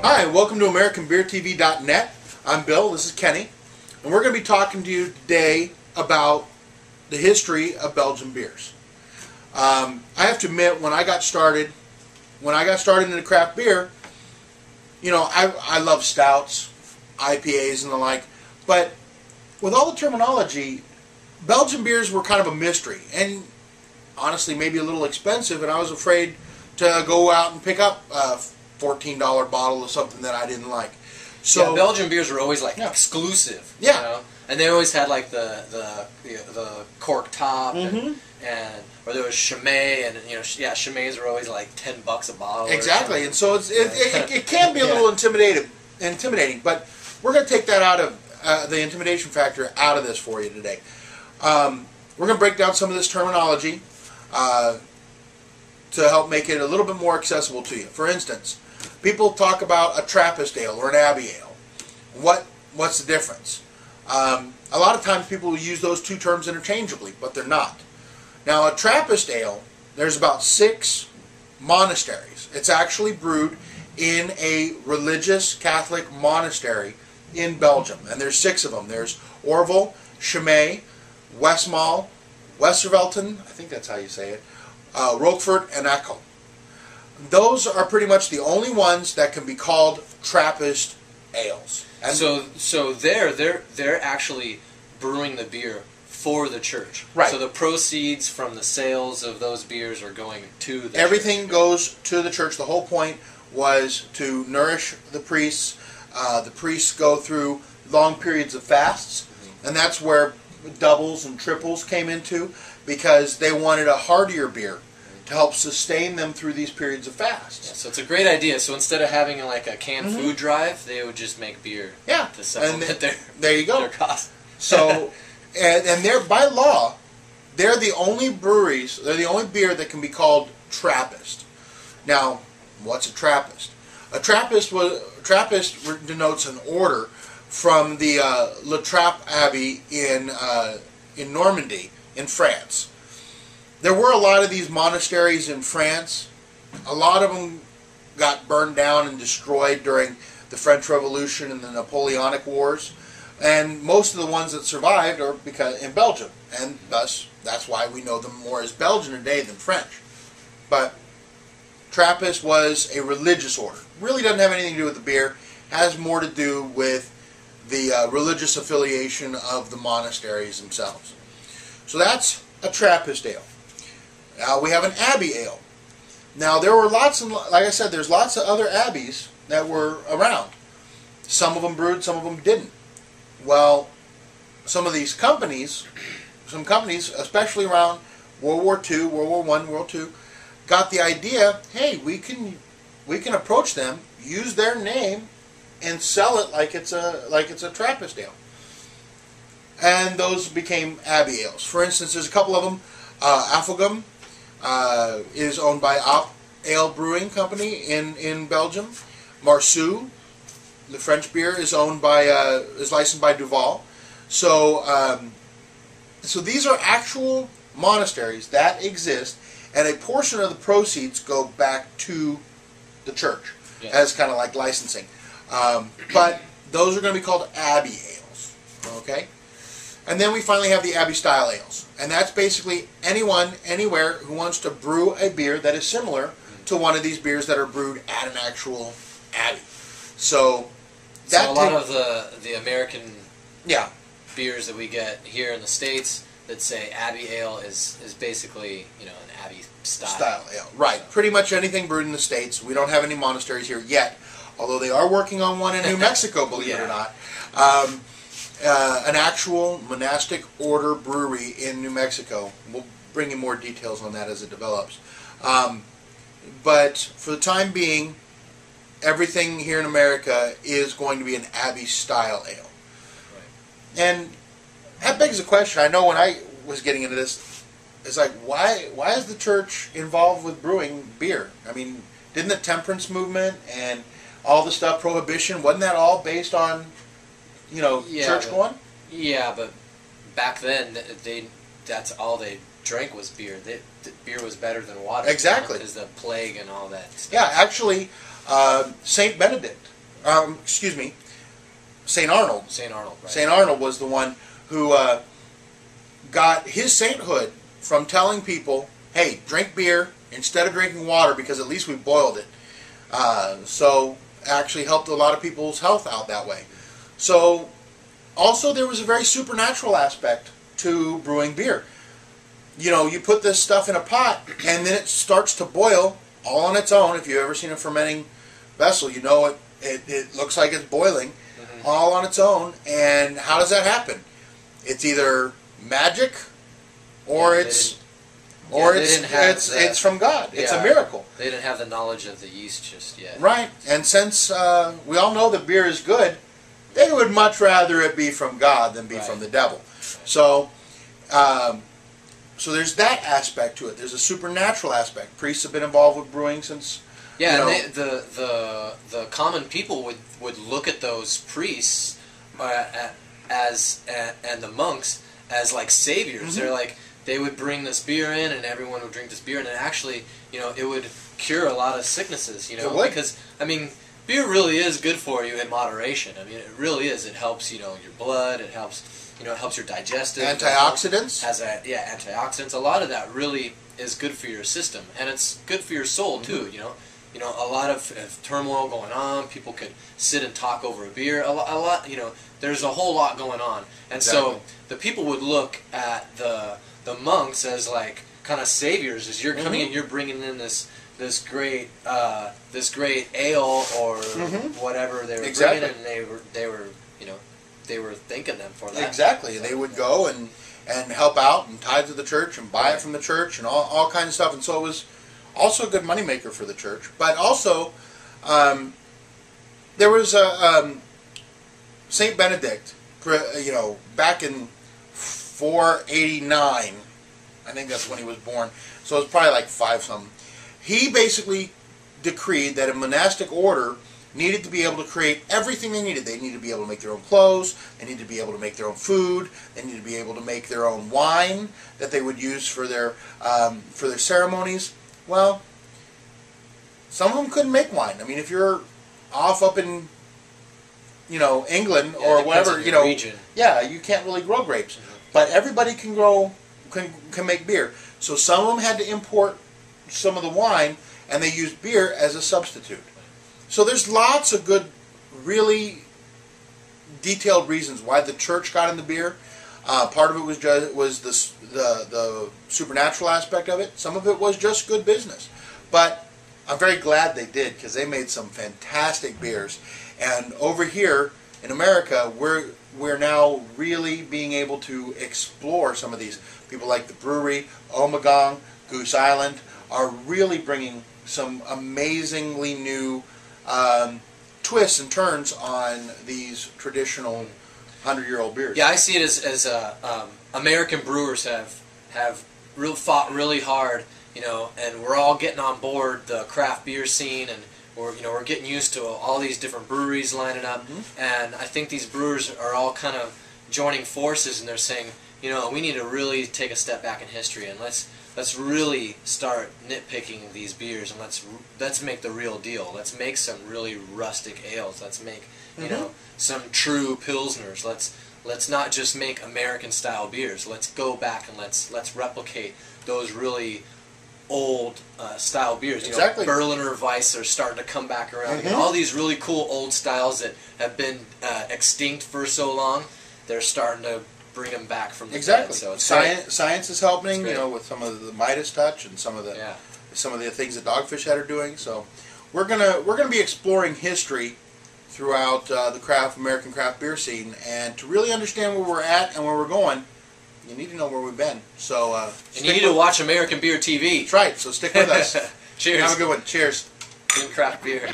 Hi, welcome to AmericanBeerTV.net. I'm Bill, this is Kenny, and we're going to be talking to you today about the history of Belgian beers. I have to admit, when I got started into craft beer, you know, I love stouts, IPAs and the like, but with all the terminology, Belgian beers were kind of a mystery, and honestly maybe a little expensive, and I was afraid to go out and pick up a $14 bottle of something that I didn't like. So yeah, Belgian beers were always like exclusive. Yeah. You know? And they always had like the cork top, and or there was Chimay, and you know, yeah, Chimays were always like $10 a bottle. Exactly, and so it can be a little intimidating, but we're going to take that out of the intimidation factor out of this for you today. We're going to break down some of this terminology to help make it a little bit more accessible to you. For instance, people talk about a Trappist ale or an Abbey ale. What's the difference? A lot of times people will use those two terms interchangeably, but they're not. Now, a Trappist ale, there's about 6 monasteries. It's actually brewed in a religious Catholic monastery in Belgium, and there's 6 of them. There's Orval, Chimay, Westmalle, Westervelten, I think that's how you say it, Roquefort, and Eckel. Those are pretty much the only ones that can be called Trappist ales. And so they're actually brewing the beer for the church. Right. So the proceeds from the sales of those beers are going to the everything church. goes to the church. The whole point was to nourish the priests. The priests go through long periods of fasts, and that's where doubles and triples came into, because they wanted a heartier beer to help sustain them through these periods of fast. Yeah, so it's a great idea. So instead of having like a canned food drive, they would just make beer to supplement there you go. their cost. So, and they're, by law, they're the only breweries, they're the only beer that can be called Trappist. Now, what's a Trappist? A Trappist denotes an order from the La Trappe Abbey in Normandy, in France. There were a lot of these monasteries in France. A lot of them got burned down and destroyed during the French Revolution and the Napoleonic Wars. And most of the ones that survived are in Belgium. And thus, that's why we know them more as Belgian today than French. But Trappist was a religious order. Really doesn't have anything to do with the beer. Has more to do with the religious affiliation of the monasteries themselves. So that's a Trappist ale. Now we have an Abbey ale. Now there were lots, and like I said, there's lots of other abbeys that were around. Some of them brewed, some of them didn't. Well, some of these companies, especially around World War II, World War I, World II, got the idea, hey, we can approach them, use their name, and sell it like it's a Trappist ale. And those became Abbey ales. For instance, there's a couple of them. Affligem is owned by Ale Brewing Company in Belgium. Marceau, the French beer, is licensed by Duval. So these are actual monasteries that exist, and a portion of the proceeds go back to the church as kind of like licensing. But those are going to be called Abbey ales. Okay? And then we finally have the Abbey style ales. And that's basically anyone, anywhere, who wants to brew a beer that is similar to one of these beers that are brewed at an actual Abbey. So a lot of the American beers that we get here in the States that say Abbey ale is basically, you know, an Abbey style ale. Right. So pretty much anything brewed in the States. We don't have any monasteries here yet, although they are working on one in New Mexico, believe it or not. An actual monastic order brewery in New Mexico. We'll bring you more details on that as it develops. But for the time being, everything here in America is going to be an Abbey style ale. Right. And that begs the question. I know when I was getting into this, it's like, why is the church involved with brewing beer? I mean, didn't the temperance movement and all the stuff, prohibition, wasn't that all based on, you know, church going? Yeah, but back then that's all they drank was beer. Beer was better than water. Exactly. Because the plague and all that stuff. Yeah, actually, Saint Benedict excuse me, St. Arnold. St. Arnold, right. St. Arnold was the one who got his sainthood from telling people, hey, drink beer instead of drinking water because at least we boiled it. So actually helped a lot of people's health out that way. So also there was a very supernatural aspect to brewing beer. You know, you put this stuff in a pot and then it starts to boil all on its own. If you've ever seen a fermenting vessel, you know it looks like it's boiling all on its own. And how does that happen? It's either magic or it's from God. It's a miracle. They didn't have the knowledge of the yeast just yet. Right. And since we all know that beer is good, they would much rather it be from God than be from the devil. Right. So so there's that aspect to it. There's a supernatural aspect. Priests have been involved with brewing since. Yeah, and the common people would look at those priests and the monks as like saviors. They're like, they would bring this beer in, and everyone would drink this beer, and it actually, it would cure a lot of sicknesses. Because I mean, beer really is good for you in moderation. I mean, it really is. It helps, your blood. It helps, it helps your digestive. Antioxidants. Antioxidants. A lot of that really is good for your system, and it's good for your soul too. A lot of turmoil going on. People could sit and talk over a beer. A lot. There's a whole lot going on, and so the people would look at the monks as like kind of saviors. As you're coming in, you're bringing in this great ale or whatever they were bringing in, and they were thanking them for that. Exactly. They would go and help out and tithe to the church and buy it from the church and all kinds of stuff. And so it was also a good moneymaker for the church. But also, there was a Saint Benedict, back in 489. I think that's when he was born. So it was probably like 5-something. He basically decreed that a monastic order needed to be able to create everything they needed. They needed to be able to make their own clothes. They needed to be able to make their own food. They needed to be able to make their own wine that they would use for their ceremonies. Well, some of them couldn't make wine. I mean, if you're off up in England or whatever, region. Yeah, you can't really grow grapes. But everybody can make beer. So some of them had to import some of the wine, and they used beer as a substitute. So there's lots of good, really detailed reasons why the church got into beer. Part of it was the supernatural aspect of it. Some of it was just good business. But I'm very glad they did, because they made some fantastic beers. And over here in America, we're now really being able to explore some of these. People like the brewery, Ommegang, Goose Island, are really bringing some amazingly new twists and turns on these traditional 100-year-old beers. Yeah, I see it as American brewers have fought really hard, and we're all getting on board the craft beer scene, and we're getting used to all these different breweries lining up, and I think these brewers are all kind of joining forces, and they're saying, we need to really take a step back in history, and let's really start nitpicking these beers, and let's make the real deal. Let's make some really rustic ales. Let's make some true pilsners. Let's not just make American style beers. Let's go back and let's replicate those really old style beers. Exactly. Berliner Weiss are starting to come back around again. All these really cool old styles that have been extinct for so long, they're starting to bring them back from the dead. So it's science is helping, with some of the Midas touch and some of the things that Dogfish Head are doing. So we're gonna be exploring history throughout the American craft beer scene, and to really understand where we're at and where we're going, you need to know where we've been. So and you need to watch American Beer TV. That's right. So stick with us. Cheers. Have a good one. Cheers. Good craft beer.